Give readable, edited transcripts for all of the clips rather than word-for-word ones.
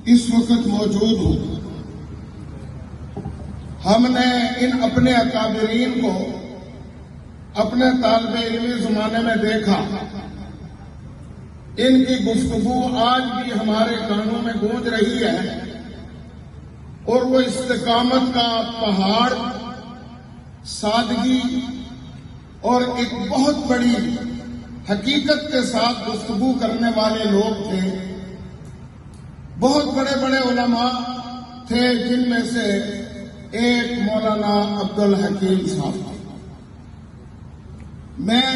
اس وقت موجود ہوں۔ ہم نے ان اپنے اکابرین کو اپنے طالب علمی زمانے میں دیکھا، ان کی گفتگو آج بھی ہمارے کانوں میں گونج رہی ہے، اور وہ استقامت کا پہاڑ، سادگی اور ایک بہت بڑی حقیقت کے ساتھ گفتگو کرنے والے لوگ تھے۔ بہت بڑے بڑے علماء تھے، جن میں سے ایک مولانا عبدالحکیم صاحب تھے۔ میں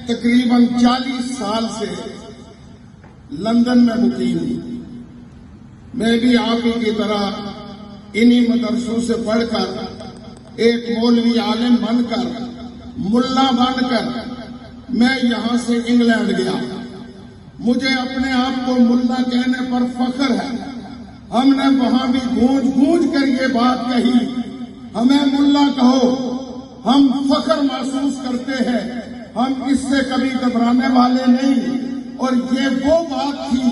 تقریباً 40 سال سے لندن میں مقیم ہوں۔ میں بھی آپ ہی کی طرح انہی مدرسوں سے پڑھ کر ایک مولوی عالم بن کر، ملا بن کر میں یہاں سے انگلینڈ گیا۔ مجھے اپنے آپ کو ملا کہنے پر فخر ہے۔ ہم نے وہاں بھی گونج گونج کر یہ بات کہی، ہمیں ملا کہو، ہم فخر محسوس کرتے ہیں، ہم اس سے کبھی گھبرانے والے نہیں۔ اور یہ وہ بات تھی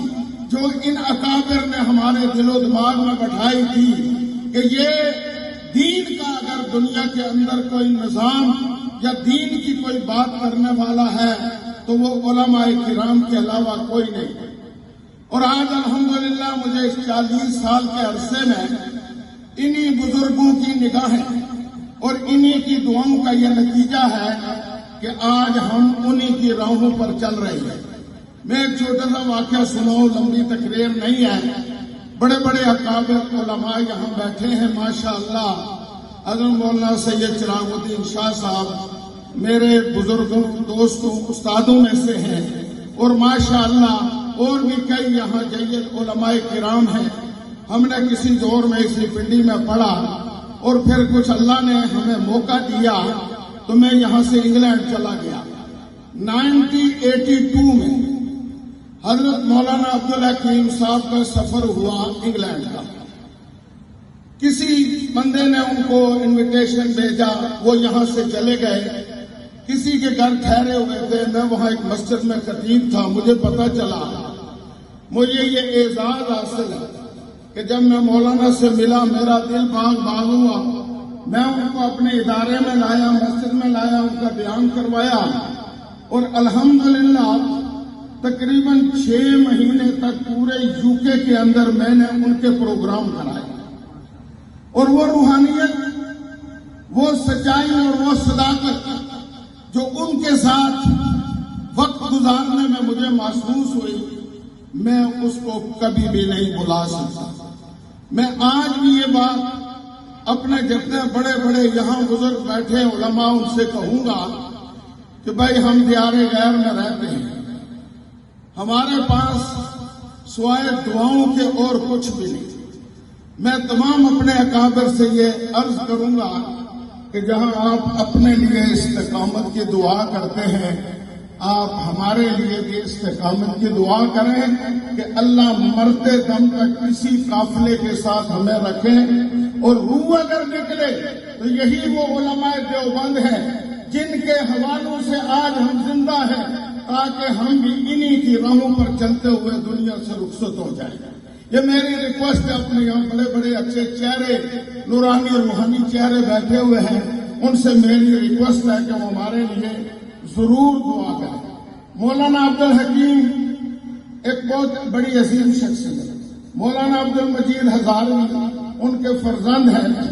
جو ان اکابر نے ہمارے دل و دماغ میں بٹھائی تھی کہ یہ دین کا اگر دنیا کے اندر کوئی نظام یا دین کی کوئی بات کرنے والا ہے تو وہ علماء کرام کے علاوہ کوئی نہیں۔ اور آج الحمدللہ مجھے اس 40 سال کے عرصے میں انہی بزرگوں کی نگاہیں اور انہی کی دعاؤں کا یہ نتیجہ ہے کہ آج ہم انہی کی راہوں پر چل رہے ہیں۔ میں ایک چھوٹا سا واقعہ سناؤں، لمبی تقریر نہیں ہے۔ بڑے بڑے اکابر علماء یہاں بیٹھے ہیں ماشاءاللہ۔ حضرت مولانا سید چراغ الدین شاہ صاحب میرے بزرگوں، دوستوں، استادوں میں سے ہیں، اور ماشاءاللہ اور بھی کئی یہاں جید علماء کرام ہیں۔ ہم نے کسی دور میں اسی پنڈی میں پڑھا، اور پھر کچھ اللہ نے ہمیں موقع دیا تو میں یہاں سے انگلینڈ چلا گیا۔ 1982 میں حضرت مولانا عبدالحکیم صاحب کا سفر ہوا انگلینڈ کا۔ کسی بندے نے ان کو انویٹیشن بھیجا، وہ یہاں سے چلے گئے، کسی کے گھر ٹھہرے ہوئے تھے۔ میں وہاں ایک مسجد میں خطیب تھا، مجھے پتا چلا، مجھے یہ اعزاز حاصل ہے کہ جب میں مولانا سے ملا میرا دل باغ باغ ہوا۔ میں ان کو اپنے ادارے میں لایا، مسجد میں لایا، ان کا بیان کروایا، اور الحمدللہ تقریباً 6 مہینے تک پورے UK کے اندر میں نے ان کے پروگرام کرائے۔ اور وہ روحانیت، وہ سچائی اور وہ صداقت جو ان کے ساتھ وقت گزارنے میں مجھے محسوس ہوئی، میں اس کو کبھی بھی نہیں بھلا سکتا۔ میں آج بھی یہ بات اپنے جتنے بڑے بڑے یہاں بزرگ بیٹھے علماء ان سے کہوں گا کہ بھائی ہم دیار غیر میں رہتے ہیں، ہمارے پاس سوائے دعاؤں کے اور کچھ بھی نہیں۔ میں تمام اپنے اکابر سے یہ عرض کروں گا کہ جہاں آپ اپنے لیے استقامت کی دعا کرتے ہیں، آپ ہمارے لیے بھی استقامت کی دعا کریں کہ اللہ مرتے دم تک کسی قافلے کے ساتھ ہمیں رکھیں، اور روح اگر نکلے تو یہی وہ علماء دیوبند ہیں جن کے حوالوں سے آج ہم زندہ ہیں، تاکہ ہم بھی انہی کی راہوں پر چلتے ہوئے دنیا سے رخصت ہو جائیں۔ یہ میری ریکویسٹ ہے، اپنے یہاں بڑے بڑے اچھے چہرے، نورانی روحانی چہرے بیٹھے ہوئے ہیں، ان سے میری ریکویسٹ ہے کہ وہ ہمارے لیے ضرور دعا کریں۔ مولانا عبدالحکیم ایک بہت بڑی عظیم شخصیت ہے۔ مولانا عبدالمجید ہزاروی ان کے فرزند ہیں۔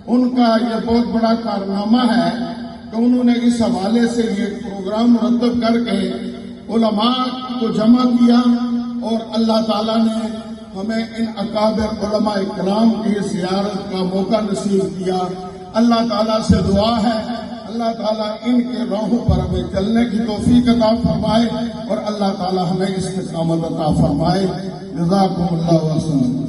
ان کا یہ بہت بڑا کارنامہ ہے کہ انہوں نے اس حوالے سے یہ پروگرام مرتب کر کے علماء کو جمع کیا، اور اللہ تعالیٰ نے ہمیں ان اکابر علماء کرام کی زیارت کا موقع نصیب کیا۔ اللہ تعالیٰ سے دعا ہے اللہ تعالیٰ ان کے راہوں پر ہمیں چلنے کی توفیق عطا فرمائے، اور اللہ تعالیٰ ہمیں استقامت عطا فرمائے۔ جزاکم اللہ وسلم۔